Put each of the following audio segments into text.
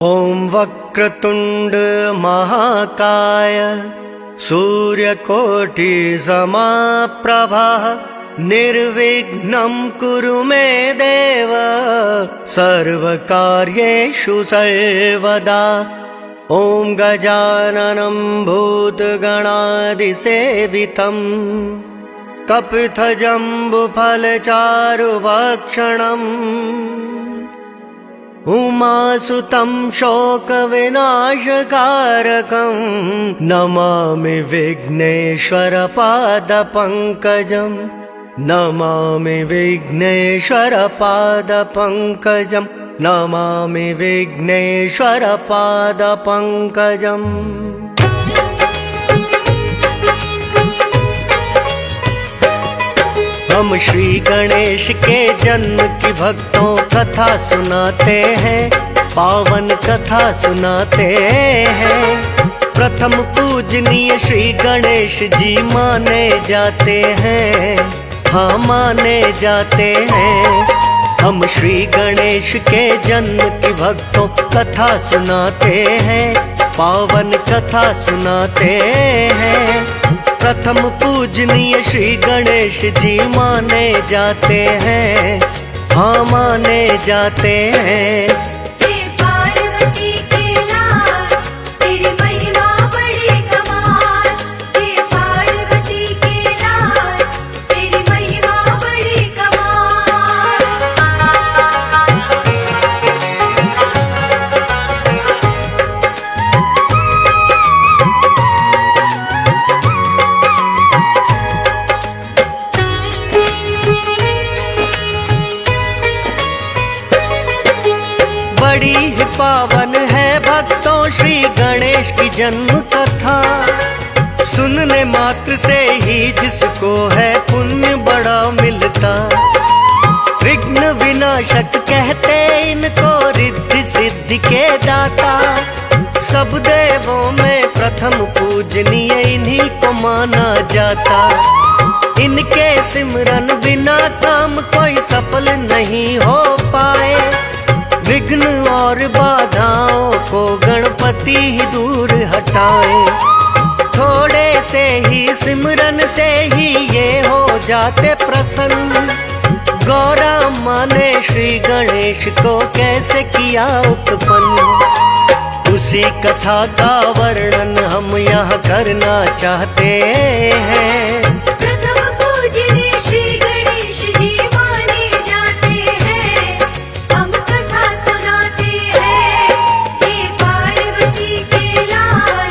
ॐ वक्रतुण्ड महाकाय सूर्यकोटि समाप्रभा निर्विघ्नं कुरु मे देव सर्वकार्येषु सर्वदा। ॐ गजाननं भूतगणादिसेवितं कपित्थजम्बुफलचारुभक्षणम् उमासुतं शोकविनाशकारकं नमामि विघ्नेश्वरपादपङ्कजं नमामि विघ्नेश्वरपादपङ्कजं नमामि विघ्नेश्वरपादपङ्कजम्। हम श्री गणेश के जन्म की भक्तों कथा सुनाते हैं, पावन कथा सुनाते हैं। प्रथम पूजनीय श्री गणेश जी माने जाते हैं, हाँ माने जाते हैं। हम श्री गणेश के जन्म की भक्तों कथा सुनाते हैं, पावन कथा सुनाते हैं। प्रथम पूजनीय श्री गणेश जी माने जाते हैं, हाँ माने जाते हैं। हे पार्वती के लाल तेरी महिमा बड़ी कमाल, हे पार्वती के लाल तेरी महिमा बड़ी कमाल। बड़ी ही पावन है भक्तों श्री गणेश की जन्म कथा, सुनने मात्र से ही जिसको है पुण्य बड़ा मिलता। विघ्न विनाशक कहते इनको, रिद्धि सिद्धि के दाता। सब देवों में प्रथम पूजनीय इन्हीं को माना जाता। इनके सिमरन बिना काम कोई सफल नहीं हो पाए। विघ्न और बाधाओं को गणपति ही दूर हटाए। थोड़े से ही सिमरन से ही ये हो जाते प्रसन्न। गौरा माँ ने श्री गणेश को कैसे किया उत्पन्न, उसी कथा का वर्णन हम यहाँ करना चाहते हैं। प्रथम पूजनीय श्री गणेश जी माने जाते हैं, हम कथा सुनाते हैं। हे पार्वती के लाल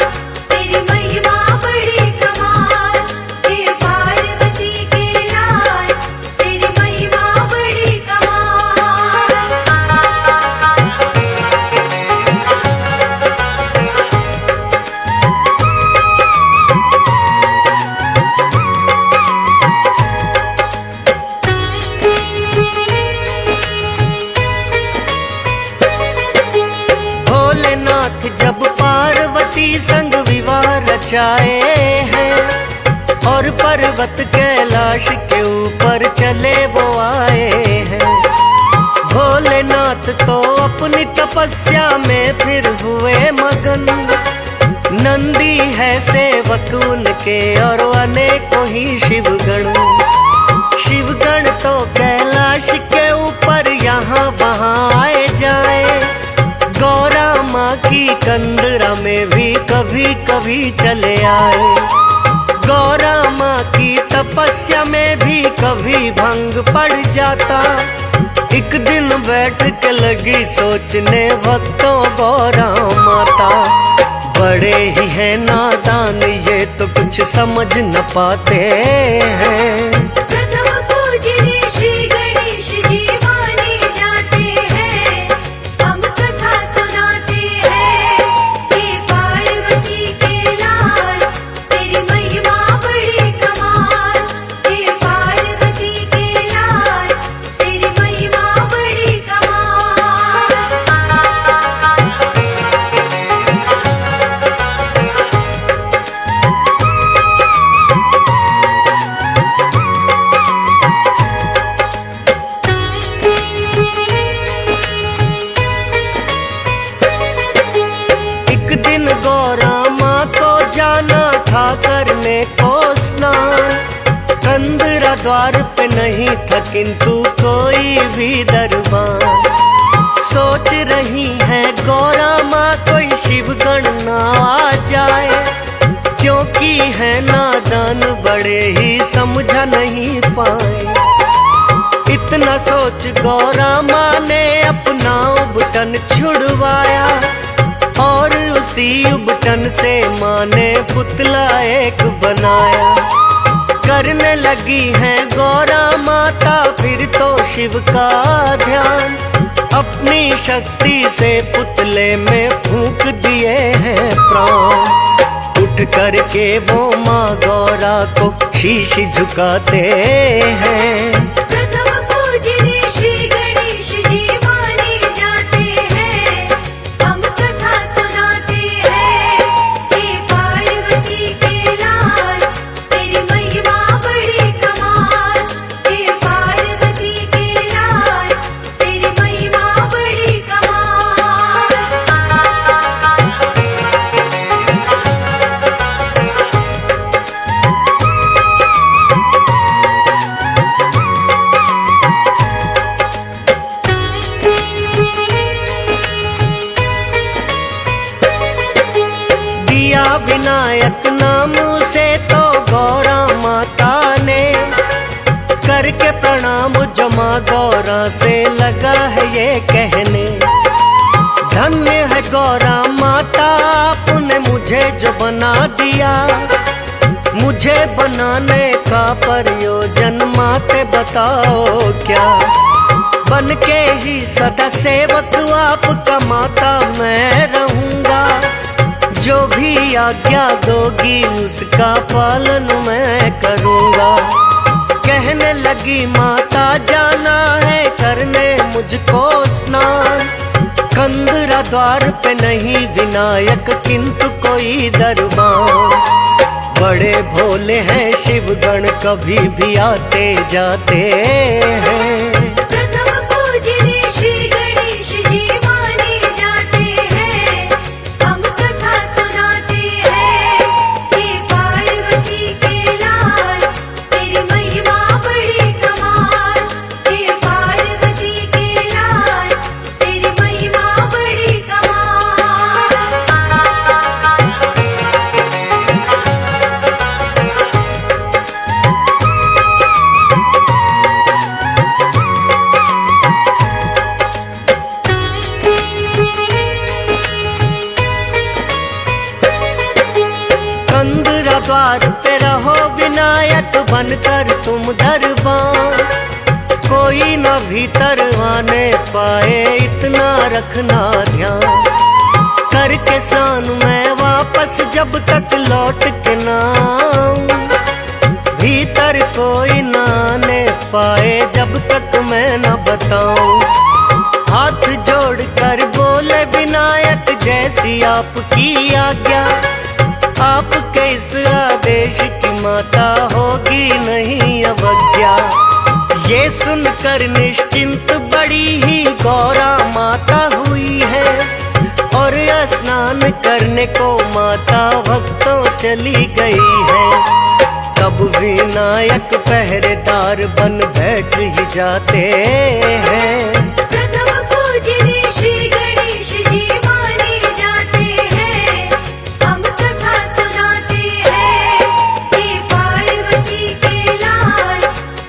तेरी महिमा बड़ी कमाल, हे पार्वती के लाल तेरी महिमा बड़ी कमाल। भोलेनाथ जब पार्वती संग विवाह रचाए हैं और पर्वत कैलाश के ऊपर चले वो आए हैं। भोलेनाथ तो अपनी तपस्या में फिर हुए मगन। नंदी है सेवक उनके और अनेकों ही शिवगण। शिवगण तो कैलाश के ऊपर यहाँ वहाँ आए जाए। गौरा माँ की कंदरा में भी कभी कभी चले आए। गौरा माँ की तपस्या में भी कभी भंग पड़ जाता। एक दिन बैठ के लगी सोचने भक्तों गौरा माता। बड़े ही है नादान ये तो कुछ समझ न पाते हैं। प्रथम पूजनीय श्री गणेश जी माने जाते हैं, हम कथा सुनाते हैं। हे पार्वती के लाल तेरी महिमा बड़ी कमाल, हे पार्वती के लाल तेरी महिमा बड़ी कमाल। दिन गौरा माँ को जाना था करने को स्नान। कंदरा द्वार पे नहीं था किंतु कोई भी दरबार। सोच रही है गौरा माँ कोई शिवगण ना आ जाए, क्योंकि है नादान बड़े ही समझा नहीं पाए। इतना सोच गौरा माँ ने अपना उबटन छुड़वाया, और उसी उबटन से माँ ने पुतला एक बनाया। करने लगी है गौरा माता फिर तो शिव का ध्यान, अपनी शक्ति से पुतले में फूंक दिए हैं प्राण। उठ करके वो माँ गौरा को शीश झुकाते हैं। प्रथम पूजनीय श्री गणेश जी माने जाते हैं, हम कथा सुनाते हैं। हे पार्वती के लाल, तेरी महिमा बड़ी कमाल। हे पार्वती के लाल, तेरी महिमा बड़ी कमाल। दिया विनायक नाम से तो गौरा माता ने, करके प्रणाम जमा गौरा से लगा है ये कहने। धन्य है गौरा माता आपने मुझे जो बना दिया, मुझे बनाने का प्रयोजन माते बताओ क्या। बन के ही सदा सेवक आपका माता मैं रहूंगा, जो भी आज्ञा दोगी उसका पालन मैं करूंगा। कहने लगी माता जाना है करने मुझको स्नान। कंदरा द्वार पे नहीं विनायक किंतु कोई दरबार। बड़े भोले हैं शिवगण कभी भी आते जाते हैं। प्रथम पूजनीय श्री गणेश जी माने जाते हैं, हम कथा सुनाते हैं। हे पार्वती के लाल, तेरी महिमा बड़ी कमाल। हे पार्वती के लाल, तेरी महिमा बड़ी कमाल। कंदरा द्वार पे रहो विनायक बनकर तुम दरबान। कोई न भीतर आने पाए इतना रखना ध्यान। करके स्नान मैं वापस जब तक लौट के ना आऊं, भीतर कोई न आने पाए जब तक मैं न बताऊं। हाथ जोड़ कर बोले विनायक जैसी आपकी आज्ञा, आपके इस आदेश की माता होगी नहीं अवज्ञा। ये सुनकर निश्चिंत बड़ी ही गौरा माता हुई है, और स्नान करने को माता भक्तों चली गई है। तब विनायक पहरेदार बन बैठ ही जाते हैं। प्रथम पूजनीय श्री गणेश जी माने जाते हैं, हम कथा सुनाते हैं। हे पार्वती के लाल,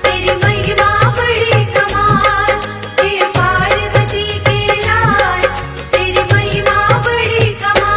तेरी महिमा बड़ी कमाल। हे पार्वती के लाल, तेरी महिमा बड़ी कमाल।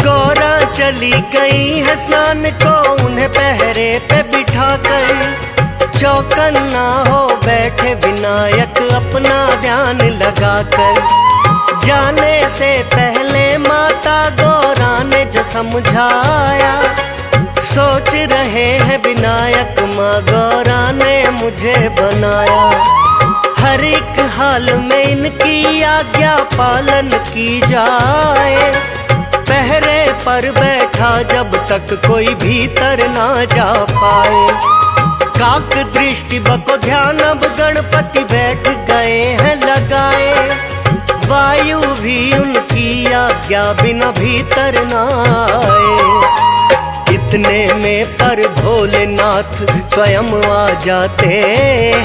गौरा चली गई है स्नान को उन्हें पहरे पे बिठाकर। चौकन्ना हो बैठे विनायक अपना ध्यान लगाकर। जाने से पहले माता गौरा ने जो समझाया, सोच रहे हैं विनायक माँ गौरा ने मुझे बनाया। हर एक हाल में इनकी आज्ञा पालन की जाए। पहरे पर बैठा जब तक कोई भीतर ना जा पाए। काक दृष्टि बको ध्यान अब गणपति बैठ गए हैं लगाए। वायु भी उनकी आज्ञा बिना भीतर ना आए। इतने में पर भोलेनाथ स्वयं आ जाते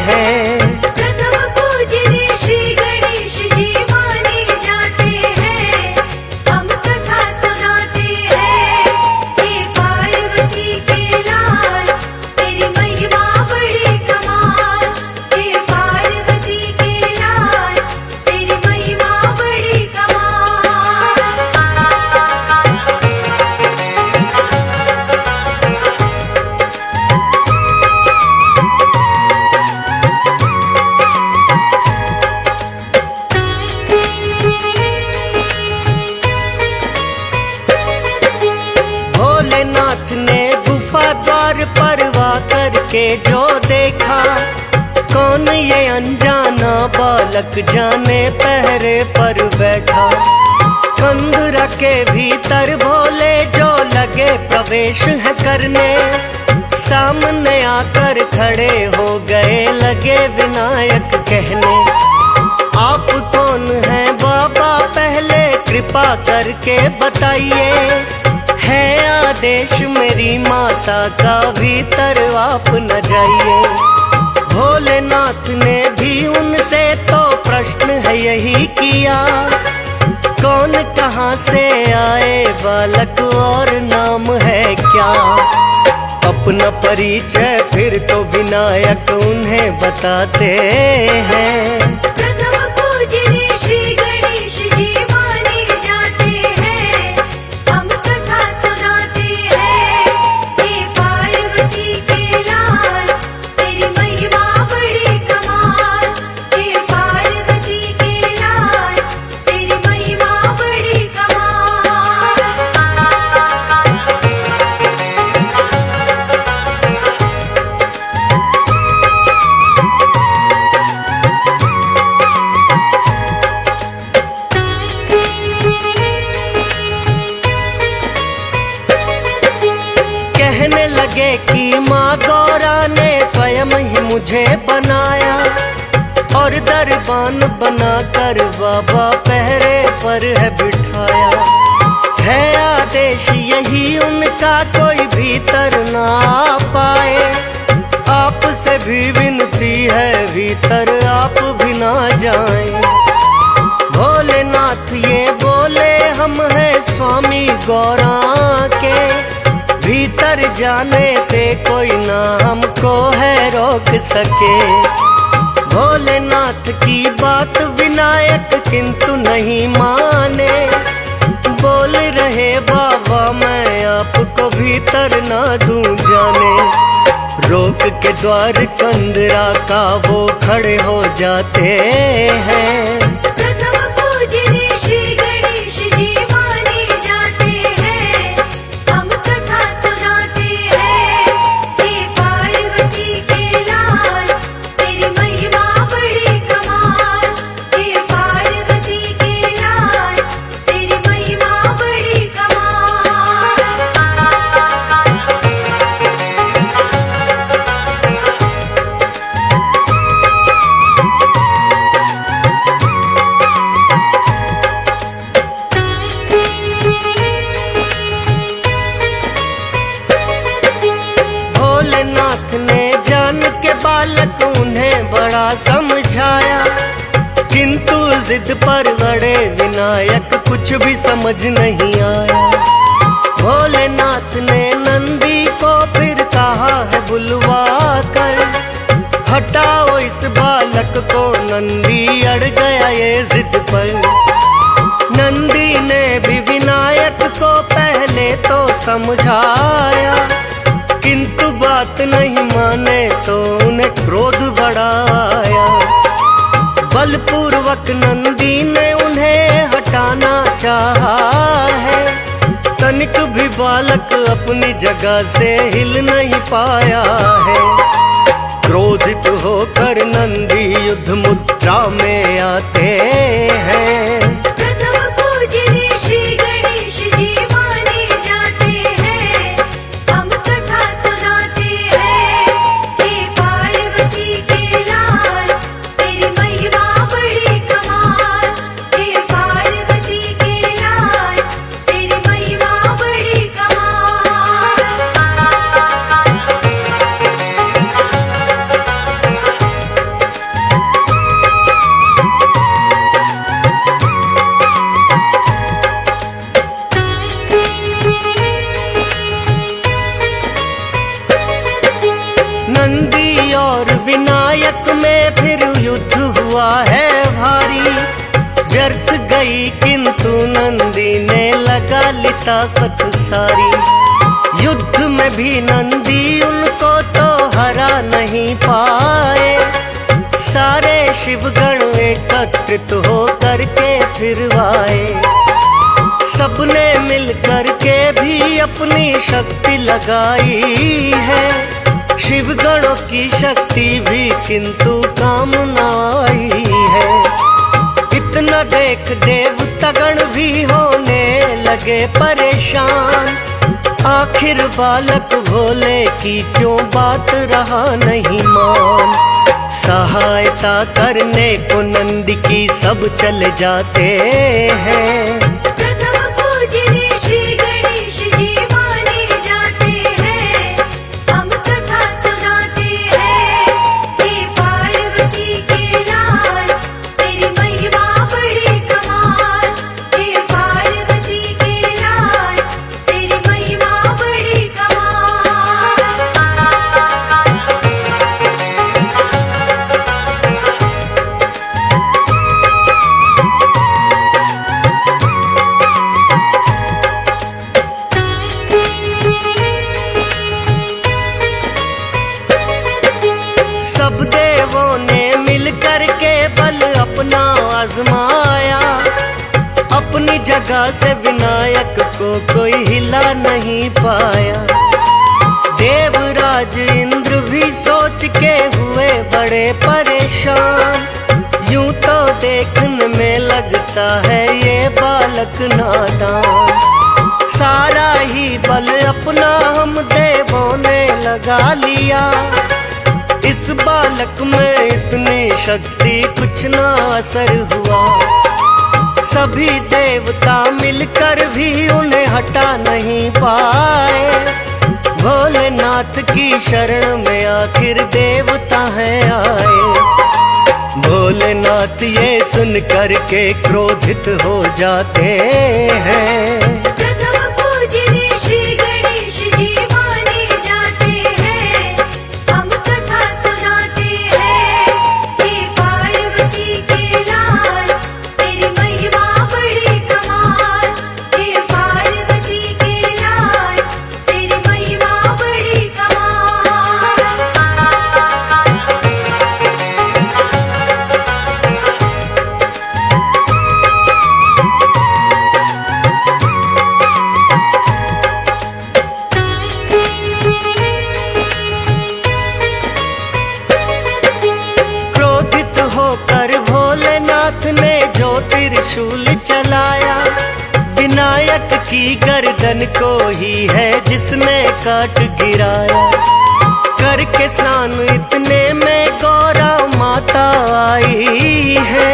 हैं। प्रथम पूजनीय श्री गणेश जी माने जाते हैं। हम कथा सुनाते हैं। हे पार्वती के लाल तेरी महिमा बड़ी कमाल। हे पार्वती के लाल तेरी महिमा बड़ी कमाल। भोलेनाथ ने गुफा द्वार पर वा करके जो देखा, कौन ये अनजाना बालक जाने पहरे पर बैठा। कंधरा के भीतर भोले जो लगे प्रवेश है करने, सामने आकर खड़े हो गए लगे विनायक कहने। आप कौन हैं बाबा पहले कृपा करके बताइए। है आदेश मेरी माता का भीतर आप न जाइए। भोलेनाथ ने भी उनसे तो प्रश्न है यही किया, कौन कहाँ से आए बालक और नाम है क्या। अपना परिचय फिर तो विनायक उन्हें बताते हैं। प्रथम पूजनीय श्री गणेश जी माने जाते हैं। हम कथा सुनाते हैं। हे पार्वती के लाल तेरी महिमा बड़ी कमाल। हे पार्वती के लाल तेरी महिमा बड़ी कमाल। कहने लगे कि माँ गौरा ने स्वयं ही मुझे बनाया, और दरबान बनाकर बाबा पहरे पर है बिठाया। है आदेश यही उनका कोई भीतर ना आ पाए। आपसे भी विनती है भीतर आप भी ना जाएं। भोलेनाथ ये बोले हम हैं स्वामी गौरा के, भीतर जाने से कोई ना हमको है रोक सके। भोलेनाथ की बात विनायक किंतु नहीं माने, बोल रहे बाबा मैं आपको भीतर ना दूं जाने। रोक के द्वार कंदरा का वो खड़े हो जाते हैं। प्रथम पूजनीय श्री गणेश जी माने जाते हैं। हम कथा सुनाते हैं। हे पार्वती के लाल तेरी महिमा बड़ी कमाल। हे पार्वती के लाल तेरी महिमा बड़ी कमाल। भोलेनाथ ने जान के बालक उन्हें बड़ा समझाया, किंतु जिद पर बड़े विनायक कुछ भी समझ नहीं आया। भोलेनाथ ने नंदी को फिर कहा है बुलवा कर, हटाओ इस बालक को। नंदी अड़ गया ये जिद पर। नंदी ने भी विनायक को पहले तो समझाया, किंतु बात नहीं माने तो उन्हें क्रोध बढ़ा आया। बलपूर्वक नंदी ने उन्हें हटाना चाहा है, तनिक भी बालक अपनी जगह से हिल नहीं पाया है। क्रोधित होकर नंदी युद्ध मुद्रा में आते हैं। प्रथम पूजनीय श्री गणेश जी माने जाते हैं। हम कथा सुनाते हैं हे पार्वती के लाल, तेरी महिमा बड़ी कमाल। हे पार्वती के लाल, तेरी महिमा बड़ी कमाल। नंदी और विनायक में फिर युद्ध हुआ है भारी। व्यर्थ गई किंतु नंदी ने लगा ली ताकत सारी। युद्ध में भी नंदी उनको तो हरा नहीं पाए। सारे शिवगण एकत्रित होकर के फिर आए। सबने मिल कर के भी अपनी शक्ति लगाई है। शिवगणों की शक्ति भी किंतु काम न आई है। इतना देख देवतागण भी होने लगे परेशान। आखिर बालक भोले की क्यों बात रहा नहीं मान। सहायता करने को नंद की सब चले जाते हैं। प्रथम पूजनीय श्री गणेश जी माने जाते हैं। हम कथा सुनाते हैं हे पार्वती के लाल, तेरी महिमा बड़ी कमाल। हे पार्वती के लाल, तेरी महिमा बड़ी कमाल। सब देवों ने मिल कर के बल अपना आजमाया। अपनी जगह से विनायक को कोई हिला नहीं पाया। देवराज इंद्र भी सोच के हुए बड़े परेशान। यूं तो देखने में लगता है ये बालक नादान। सारा ही बल अपना हम देवों ने लगा लिया। इस बालक में इतनी शक्ति कुछ ना असर हुआ। सभी देवता मिलकर भी उन्हें हटा नहीं पाए। भोलेनाथ की शरण में आखिर देवता हैं आए। भोलेनाथ ये सुन कर के क्रोधित हो जाते हैं। प्रथम पूजनीय श्री गणेश जी माने जाते हैं। हम कथा सुनाते हैं हे पार्वती के लाल, तेरी महिमा बड़ी कमाल। हे पार्वती के लाल, तेरी महिमा बड़ी कमाल। क्रोधित होकर भोलेनाथ ने जो त्रिशूल चलाया। विनायक की गर्दन को ही है जिसने काट गिराया। करके स्नान इतने में गौरा माता आई है।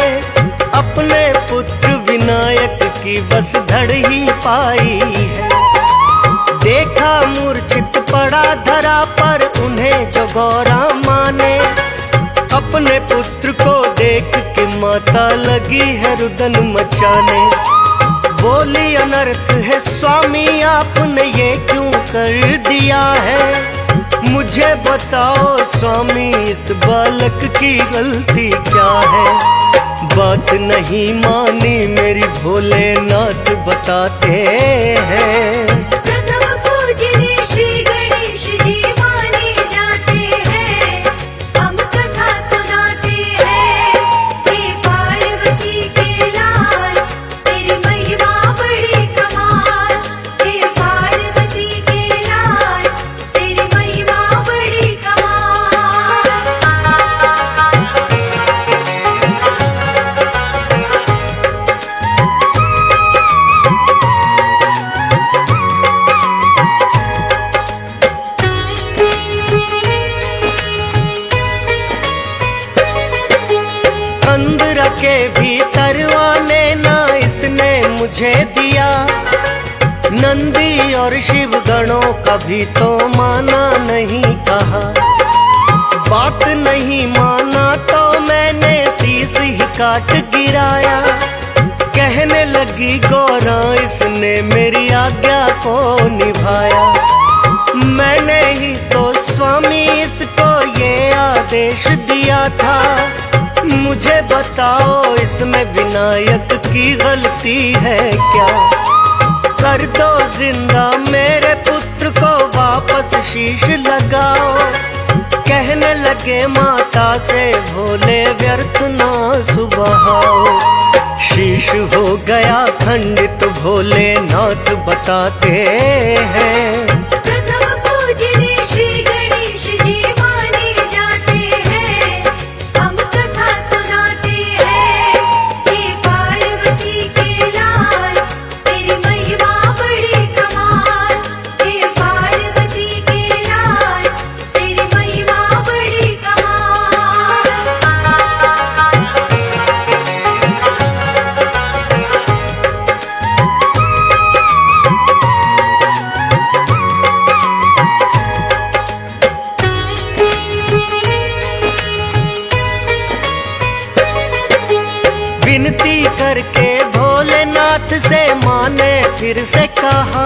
अपने पुत्र विनायक की बस धड़ ही पाई है। देखा मूर्छित पड़ा धरा पर उन्हें जो गौरा माने। अपने पुत्र को देख के माता लगी है रुदन मचाने। बोली अनर्थ है स्वामी आपने ये क्यों कर दिया है। मुझे बताओ स्वामी इस बालक की गलती क्या है। बात नहीं मानी मेरी भोलेनाथ बताते हैं। प्रथम पूजनीय श्री गणेश जी माने जाते हैं। हम कथा सुनाते हैं हे पार्वती के लाल, तेरी महिमा बड़ी कमाल। हे पार्वती के लाल, तेरी महिमा बड़ी कमाल। भीतर आने ना इसने मुझे दिया। नंदी और शिव गणों का भी तो माना नहीं कहा। बात नहीं माना तो मैंने शीश ही काट गिराया। कहने लगी गौरा इसने मेरी आज्ञा को निभाया। मैंने ही तो स्वामी इसको ये आदेश दिया था। मुझे बताओ इसमें विनायक की गलती है क्या? कर दो जिंदा मेरे पुत्र को वापस शीश लगाओ। कहने लगे माता से भोले व्यर्थ ना सुबहाओ। शीश हो गया खंडित भोलेनाथ बताते हैं। प्रथम पूजनीय श्री गणेश जी माने जाते हैं। हम कथा सुनाते हैं। हे पार्वती के लाल तेरी महिमा बड़ी कमाल। हे पार्वती के लाल तेरी महिमा बड़ी कमाल। विनती करके भोलेनाथ से माँ ने फिर से कहा।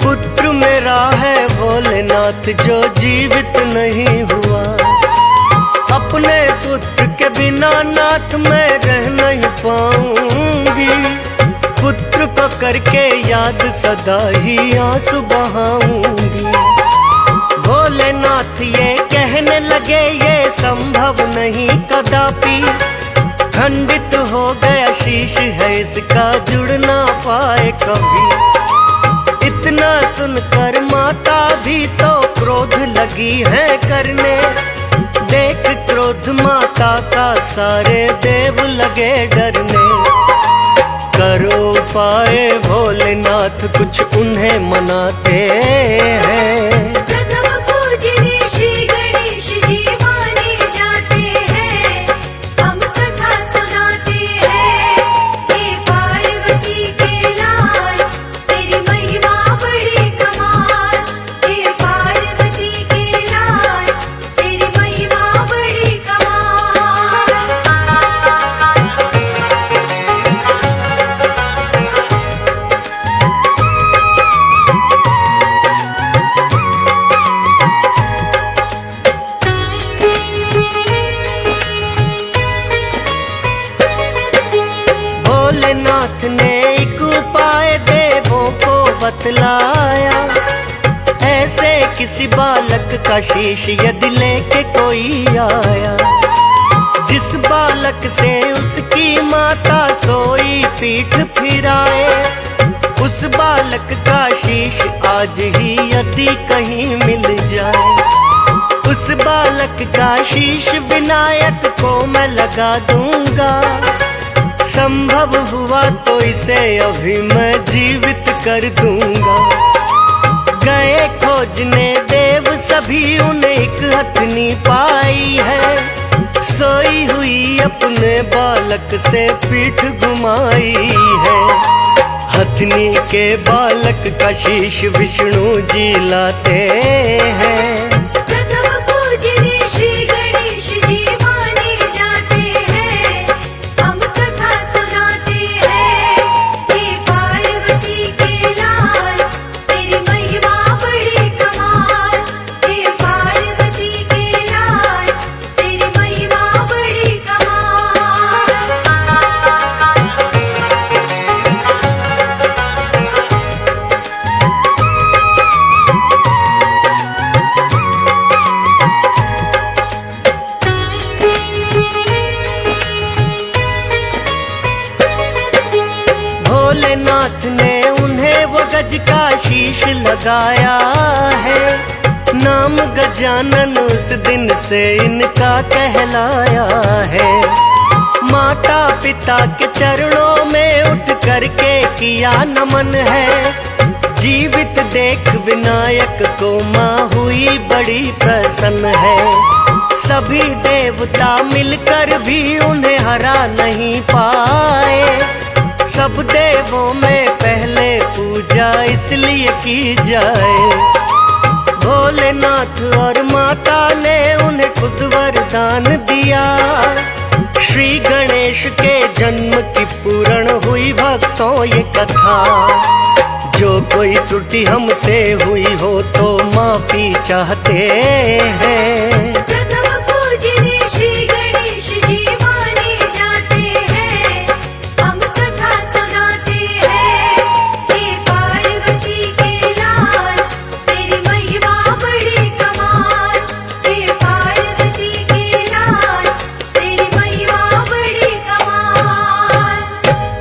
पुत्र मेरा है भोलेनाथ जो जीवित नहीं हुआ। अपने पुत्र के बिना नाथ मैं रह नहीं पाऊंगी। पुत्र को करके याद सदा ही आंसू बहाऊंगी। भोलेनाथ ये कहने लगे ये संभव नहीं कदापि। खंडित हो गया शीश है इसका जुड़ ना पाए कभी। इतना सुनकर माता भी तो क्रोध लगी है करने। देख क्रोध माता का सारे देव लगे डरने। करो उपाय भोलेनाथ कुछ उन्हें मनाते हैं। प्रथम पूजनीय श्री गणेश जी माने जाते हैं। हम कथा सुनाते हैं। हे पार्वती के लाल तेरी महिमा बड़ी कमाल। हे पार्वती के लाल तेरी महिमा बड़ी कमाल। भोलेनाथ ने एक उपाय देवों को बतलाया। ऐसे किसी बालक का शीश यदि लेके कोई आया। जिस बालक से उसकी माता सोई पीठ फिराए। उस बालक का शीश आज ही यदि कहीं मिल जाए। उस बालक का शीश विनायक को मैं लगा दूंगा। संभव हुआ तो इसे अभी मैं जीवित कर दूंगा। गए खोजने देव सभी उन्हें एक हथनी पाई है। सोई हुई अपने बालक से पीठ घुमाई है। हथनी के बालक का शीश विष्णु जी लाते हैं। प्रथम पूजनीय श्री गणेश जी माने जाते हैं। हम कथा सुनाते हैं। हे पार्वती के लाल तेरी महिमा बड़ी कमाल। हे पार्वती के लाल तेरी महिमा बड़ी कमाल। भोलेनाथ ने उन्हें वो गज का शीश लगाया है। नाम गजानन उस दिन से इनका कहलाया है। माता पिता के चरणों में उठ करके किया नमन है। जीवित देख विनायक को माँ हुई बड़ी प्रसन्न है। सभी देवता मिलकर भी उन्हें हरा नहीं पाए। सब देवों में पहले पूजा इसलिए की जाए, भोलेनाथ और माता ने उन्हें खुद वरदान दिया। श्री गणेश के जन्म की पूर्ण हुई भक्तों ये कथा। जो कोई त्रुटि हमसे हुई हो तो माफी चाहते हैं।